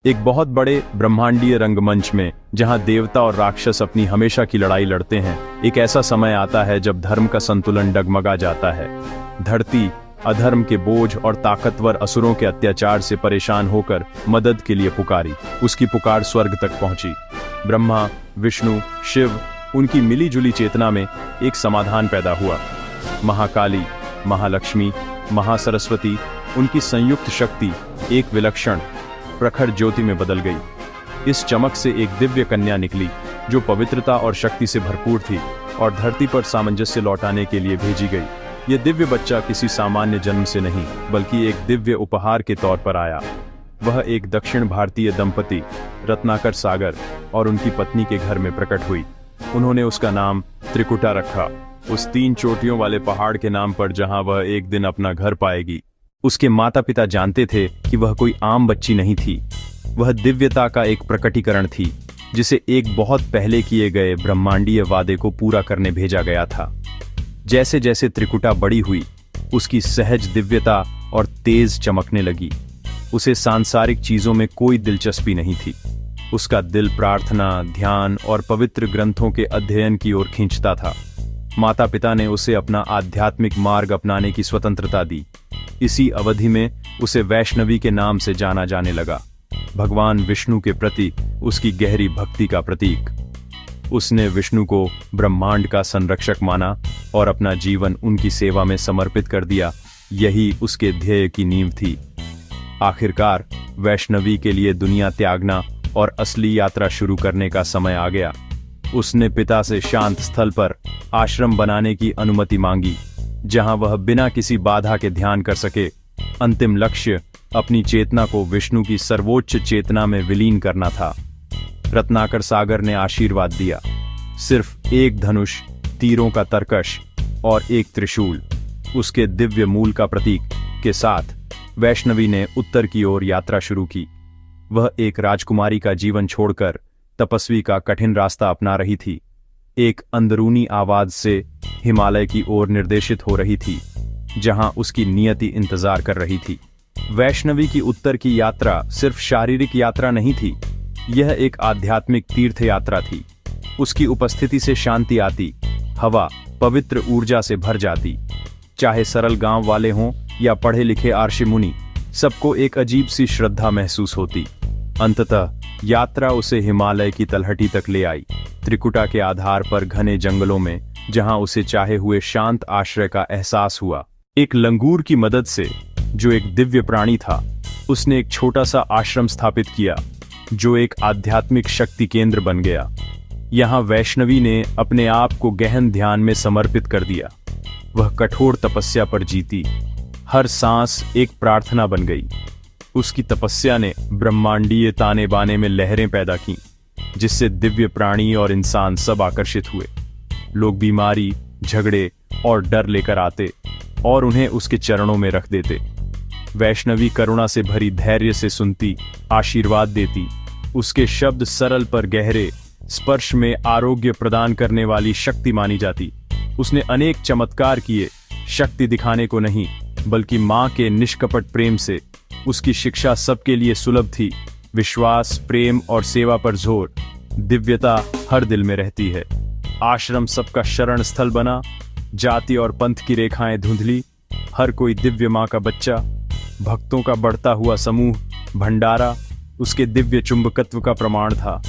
एक बहुत बड़े ब्रह्मांडीय रंगमंच में, जहां देवता और राक्षस अपनी हमेशा की लड़ाई लड़ते हैं, एक ऐसा समय आता है जब धर्म का संतुलन डगमगा जाता है। धरती अधर्म के बोझ और ताकतवर असुरों के अत्याचार से परेशान होकर मदद के लिए पुकारी। उसकी पुकार स्वर्ग तक पहुंची। ब्रह्मा, विष्णु, शिव, उनकी मिलीजुली चेतना में एक समाधान पैदा हुआ। महाकाली, महालक्ष्मी, महासरस्वती, उनकी संयुक्त शक्ति एक विलक्षण प्रखर ज्योति में बदल गई। इस चमक से एक दिव्य कन्या निकली, जो पवित्रता और शक्ति से भरपूर थी और धरती पर सामंजस्य लौटाने के लिए भेजी गई। यह दिव्य बच्चा किसी सामान्य जन्म से नहीं, बल्कि एक दिव्य उपहार के तौर पर आया। वह एक दक्षिण भारतीय दंपति रत्नाकर सागर और उनकी पत्नी के घर में प्रकट हुई। उन्होंने उसका नाम त्रिकुटा रखा, उस 3 चोटियों वाले पहाड़ के नाम पर जहां वह एक दिन अपना घर पाएगी। उसके माता पिता जानते थे कि वह कोई आम बच्ची नहीं थी। वह दिव्यता का एक प्रकटीकरण थी, जिसे एक बहुत पहले किए गए ब्रह्मांडीय वादे को पूरा करने भेजा गया था। जैसे जैसे त्रिकुटा बड़ी हुई, उसकी सहज दिव्यता और तेज चमकने लगी। उसे सांसारिक चीजों में कोई दिलचस्पी नहीं थी। उसका दिल प्रार्थना, ध्यान और पवित्र ग्रंथों के अध्ययन की ओर खींचता था। माता पिता ने उसे अपना आध्यात्मिक मार्ग अपनाने की स्वतंत्रता दी। इसी अवधि में उसे वैष्णवी के नाम से जाना जाने लगा, भगवान विष्णु के प्रति उसकी गहरी भक्ति का प्रतीक। उसने विष्णु को ब्रह्मांड का संरक्षक माना और अपना जीवन उनकी सेवा में समर्पित कर दिया। यही उसके ध्येय की नींव थी। आखिरकार वैष्णवी के लिए दुनिया त्यागना और असली यात्रा शुरू करने का समय आ गया। उसने पिता से शांत स्थल पर आश्रम बनाने की अनुमति मांगी, जहां वह बिना किसी बाधा के ध्यान कर सके। अंतिम लक्ष्य अपनी चेतना को विष्णु की सर्वोच्च चेतना में विलीन करना था। रत्नाकर सागर ने आशीर्वाद दिया। सिर्फ एक धनुष, तीरों का तरकश और एक त्रिशूल, उसके दिव्य मूल का प्रतीक के साथ वैष्णवी ने उत्तर की ओर यात्रा शुरू की। वह एक राजकुमारी का जीवन छोड़कर तपस्वी का कठिन रास्ता अपना रही थी। एक अंदरूनी आवाज से हिमालय की ओर निर्देशित हो रही थी, जहां उसकी नियति इंतजार कर रही थी। वैष्णवी की उत्तर की यात्रा सिर्फ शारीरिक यात्रा नहीं थी, यह एक आध्यात्मिक तीर्थ यात्रा थी। उसकी उपस्थिति से शांति आती, हवा पवित्र ऊर्जा से भर जाती। चाहे सरल गांव वाले हों या पढ़े लिखे आर्षि मुनि, सबको एक अजीब सी श्रद्धा महसूस होती। अंततः यात्रा उसे हिमालय की तलहटी तक ले आई, त्रिकुटा के आधार पर घने जंगलों में, जहां उसे चाहे हुए शांत आश्रय का एहसास हुआ। एक लंगूर की मदद से, जो एक दिव्य प्राणी था, उसने एक छोटा सा आश्रम स्थापित किया, जो एक आध्यात्मिक शक्ति केंद्र बन गया। यहां वैष्णवी ने अपने आप को गहन ध्यान में समर्पित कर दिया। वह कठोर तपस्या पर जीती। हर सांस एक प्रार्थना बन गई। उसकी तपस्या ने ब्रह्मांडीय ताने बाने में लहरें पैदा की, जिससे दिव्य प्राणी और इंसान सब आकर्षित हुए। लोग बीमारी, झगड़े और डर लेकर आते और उन्हें उसके चरणों में रख देते। वैष्णवी करुणा से भरी धैर्य से सुनती, आशीर्वाद देती। उसके शब्द सरल पर गहरे, स्पर्श में आरोग्य प्रदान करने वाली शक्ति मानी जाती। उसने अनेक चमत्कार किए, शक्ति दिखाने को नहीं, बल्कि मां के निष्कपट प्रेम से। उसकी शिक्षा सबके लिए सुलभ थी। विश्वास, प्रेम और सेवा पर जोर। दिव्यता हर दिल में रहती है। आश्रम सबका शरण स्थल बना। जाति और पंथ की रेखाएं धुंधली। हर कोई दिव्य मां का बच्चा। भक्तों का बढ़ता हुआ समूह। भंडारा उसके दिव्य चुंबकत्व का प्रमाण था।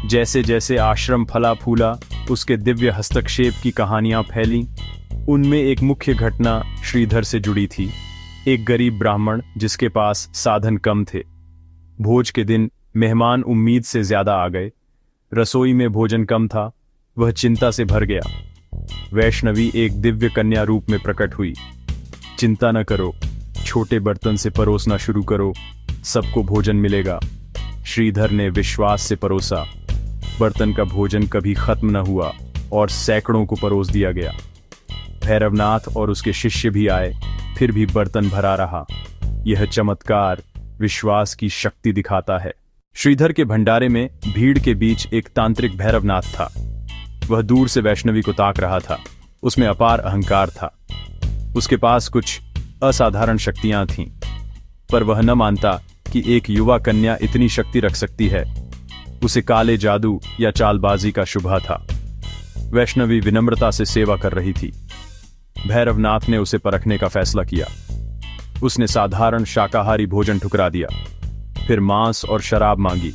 जैसे जैसे आश्रम फला फूला, उसके दिव्य हस्तक्षेप की कहानियां फैली। उनमें एक मुख्य घटना श्रीधर से जुड़ी थी, एक गरीब ब्राह्मण जिसके पास साधन कम थे। भोज के दिन मेहमान उम्मीद से ज्यादा आ गए। रसोई में भोजन कम था। वह चिंता से भर गया। वैष्णवी एक दिव्य कन्या रूप में प्रकट हुई। चिंता न करो, छोटे बर्तन से परोसना शुरू करो, सबको भोजन मिलेगा। श्रीधर ने विश्वास से परोसा। बर्तन का भोजन कभी खत्म न हुआ और सैकड़ों को परोस दिया गया। भैरवनाथ और उसके शिष्य भी आए, फिर भी बर्तन भरा रहा। यह चमत्कार विश्वास की शक्ति दिखाता है। श्रीधर के भंडारे में भीड़ के बीच एक तांत्रिक भैरवनाथ था। वह दूर से वैष्णवी को ताक रहा था। उसमें अपार अहंकार था। उसके पास कुछ असाधारण शक्तियां थीं, पर वह न मानता कि एक युवा कन्या इतनी शक्ति रख सकती है। उसे काले जादू या चालबाजी का शुभा था। वैष्णवी विनम्रता से सेवा कर रही थी। भैरवनाथ ने उसे परखने का फैसला किया। उसने साधारण शाकाहारी भोजन ठुकरा दिया, फिर मांस और शराब मांगी,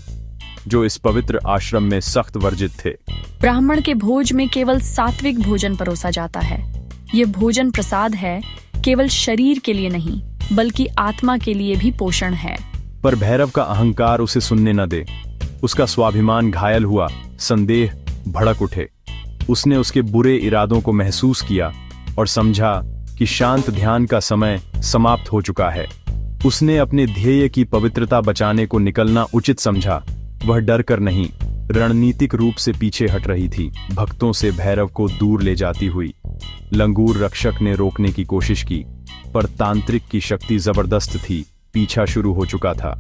जो इस पवित्र आश्रम में सख्त वर्जित थे। ब्राह्मण के भोज में केवल सात्विक भोजन परोसा जाता है। ये भोजन प्रसाद है, केवल शरीर के लिए नहीं बल्कि आत्मा के लिए भी पोषण है। पर भैरव का अहंकार उसे सुनने न दे। उसका स्वाभिमान घायल हुआ, संदेह भड़क उठे। उसने उसके बुरे इरादों को महसूस किया और समझा कि शांत ध्यान का समय समाप्त हो चुका है। उसने अपने ध्येय की पवित्रता बचाने को निकलना उचित समझा। वह डर कर नहीं, रणनीतिक रूप से पीछे हट रही थी, भक्तों से भैरव को दूर ले जाती हुई। लंगूर रक्षक ने रोकने की कोशिश की, पर तांत्रिक की शक्ति जबरदस्त थी। पीछा शुरू हो चुका था।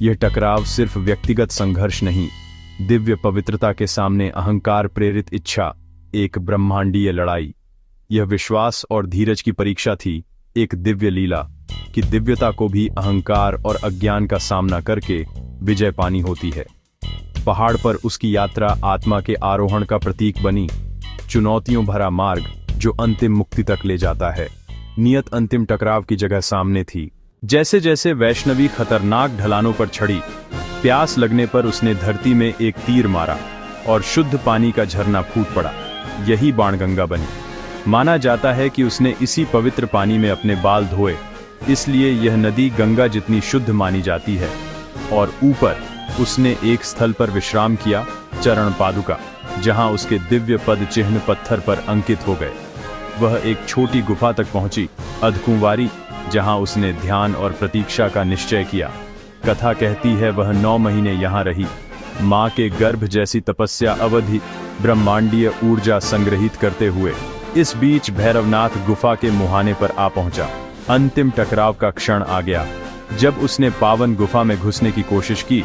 यह टकराव सिर्फ व्यक्तिगत संघर्ष नहीं, दिव्य पवित्रता के सामने अहंकार प्रेरित इच्छा, एक ब्रह्मांडीय लड़ाई। यह विश्वास और धीरज की परीक्षा थी, एक दिव्य लीला कि दिव्यता को भी अहंकार और अज्ञान का सामना करके विजय पानी होती है। पहाड़ पर उसकी यात्रा आत्मा के आरोहण का प्रतीक बनी, चुनौतियों भरा मार्ग जो अंतिम मुक्ति तक ले जाता है। नियत अंतिम टकराव की जगह सामने थी। जैसे जैसे वैष्णवी खतरनाक ढलानों पर चढ़ी, प्यास लगने पर उसने धरती में एक तीर मारा और शुद्ध पानी का झरना फूट पड़ा। यही बाणगंगा बनी। माना जाता है कि उसने इसी पवित्र पानी में अपने बाल धोए, इसलिए यह नदी गंगा जितनी शुद्ध मानी जाती है। और ऊपर उसने एक स्थल पर विश्राम किया, चरण पादुका, जहां उसके दिव्य पद चिन्ह पत्थर पर अंकित हो गए। वह एक छोटी गुफा तक पहुंची, अधकुंवारी, जहां उसने ध्यान और प्रतीक्षा का निश्चय किया। कथा कहती है वह 9 महीने यहां रही, मां के गर्भ जैसी तपस्या अवधि, ब्रह्मांडीय ऊर्जा संग्रहित करते हुए। इस बीच भैरवनाथ गुफा के मुहाने पर आ पहुंचा। अंतिम टकराव का क्षण आ गया। जब उसने पावन गुफा में घुसने की कोशिश की,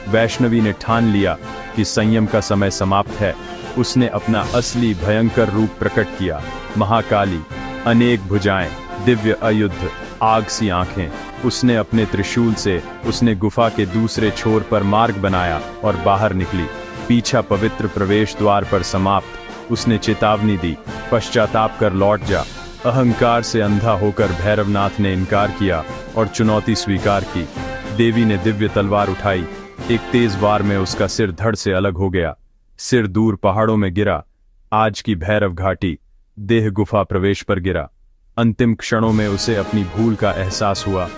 वैष्णवी ने ठान लिया कि संयम का समय समाप्त है। उसने अपना असली भयंकर रूप प्रकट किया, महाकाली, अनेक भुजाएं, दिव्य अयुद्ध, आग सी आंखें। उसने अपने त्रिशूल से उसने गुफा के दूसरे छोर पर मार्ग बनाया और बाहर निकली। पीछा पवित्र प्रवेश द्वार पर समाप्त। उसने चेतावनी दी, पश्चाताप कर लौट जा। अहंकार से अंधा होकर भैरवनाथ ने इनकार किया और चुनौती स्वीकार की। देवी ने दिव्य तलवार उठाई। एक तेज वार में उसका सिर धड़ से अलग हो गया। सिर दूर पहाड़ों में गिरा। आज की भैरव घाटी, देह गुफा प्रवेश पर गिरा। अंतिम क्षणों में उसे अपनी भूल का एहसास हुआ।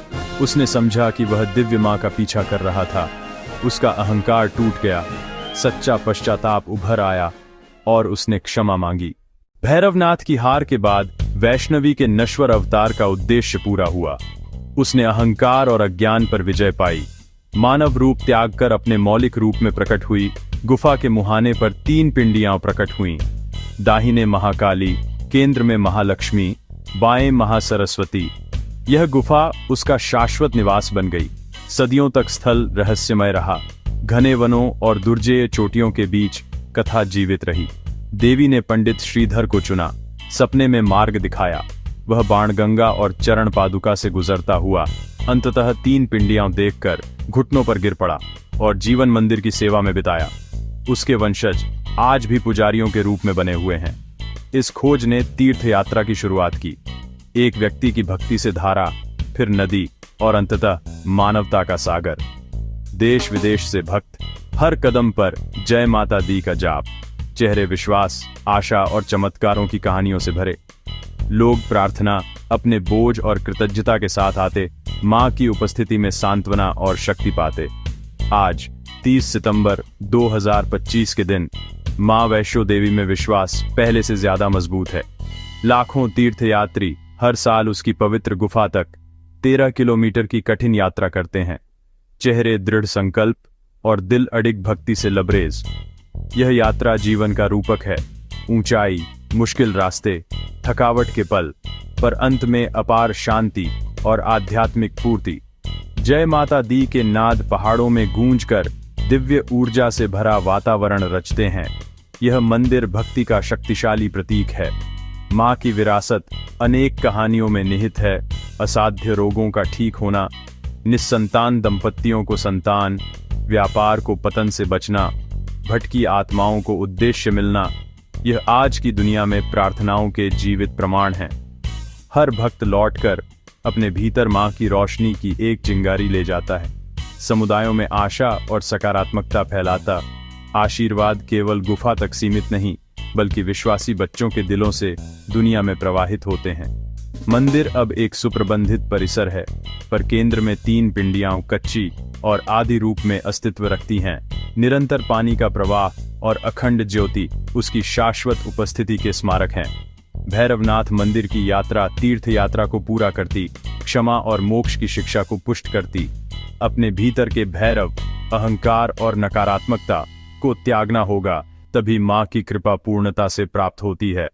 उसने समझा कि वह दिव्य मां का पीछा कर रहा था। उसका अहंकार टूट गया, सच्चा पश्चाताप उभर आया और उसने क्षमा मांगी। भैरवनाथ की हार के बाद वैष्णवी के नश्वर अवतार का उद्देश्य पूरा हुआ। उसने अहंकार और अज्ञान पर विजय पाई। मानव रूप त्याग कर अपने मौलिक रूप में प्रकट हुई। गुफा के मुहाने पर 3 पिंडियां प्रकट हुईं। दाहिने महाकाली, केंद्र में महालक्ष्मी, बाएं महासरस्वती। यह गुफा उसका शाश्वत निवास बन गई। सदियों तक स्थल रहस्यमय रहा। घने वनों और दुर्जेय चोटियों के बीच कथा जीवित रही। देवी ने पंडित श्रीधर को चुना, सपने में मार्ग दिखाया। वह बाणगंगा और चरण पादुका से गुजरता हुआ अंततः 3 पिंडियां देखकर घुटनों पर गिर पड़ा और जीवन मंदिर की सेवा में बिताया। उसके वंशज आज भी पुजारियों के रूप में बने हुए हैं। इस खोज ने तीर्थ यात्रा की शुरुआत की। एक व्यक्ति की भक्ति से धारा, फिर नदी और अंततः मानवता का सागर। देश विदेश से भक्त, हर कदम पर जय माता दी का जाप। चेहरे विश्वास, आशा और चमत्कारों की कहानियों से भरे। लोग प्रार्थना, अपने बोझ और कृतज्ञता के साथ आते, मां की उपस्थिति में सांत्वना और शक्ति पाते। आज 30 सितंबर 2025 के दिन मां वैष्णो देवी में विश्वास पहले से ज्यादा मजबूत है। लाखों तीर्थयात्री हर साल उसकी पवित्र गुफा तक 13 किलोमीटर की कठिन यात्रा करते हैं। चेहरे दृढ़ संकल्प और दिल अडिग भक्ति से लबरेज। यह यात्रा जीवन का रूपक है। ऊंचाई, मुश्किल रास्ते, थकावट के पल, पर अंत में अपार शांति और आध्यात्मिक पूर्ति। जय माता दी के नाद पहाड़ों में गूंजकर दिव्य ऊर्जा से भरा वातावरण रचते हैं। यह मंदिर भक्ति का शक्तिशाली प्रतीक है। मां की विरासत अनेक कहानियों में निहित है। असाध्य रोगों का ठीक होना, निस्संतान दंपतियों को संतान, व्यापार को पतन से बचना, भटकी आत्माओं को उद्देश्य मिलना, यह आज की दुनिया में प्रार्थनाओं के जीवित प्रमाण हैं। हर भक्त लौटकर अपने भीतर मां की रोशनी की एक चिंगारी ले जाता है, समुदायों में आशा और सकारात्मकता फैलाता। आशीर्वाद केवल गुफा तक सीमित नहीं, बल्कि विश्वासी बच्चों के दिलों से दुनिया में प्रवाहित होते हैं। मंदिर अब एक सुप्रबंधित परिसर है, पर केंद्र में 3 पिंडियां कच्ची और आदि रूप में अस्तित्व रखती हैं। निरंतर पानी का प्रवाह और अखंड ज्योति उसकी शाश्वत उपस्थिति के स्मारक हैं। भैरवनाथ मंदिर की यात्रा तीर्थ यात्रा को पूरा करती, क्षमा और मोक्ष की शिक्षा को पुष्ट करती। अपने भीतर के भैरव, अहंकार और नकारात्मकता को त्यागना होगा, तभी मां की कृपा पूर्णता से प्राप्त होती है।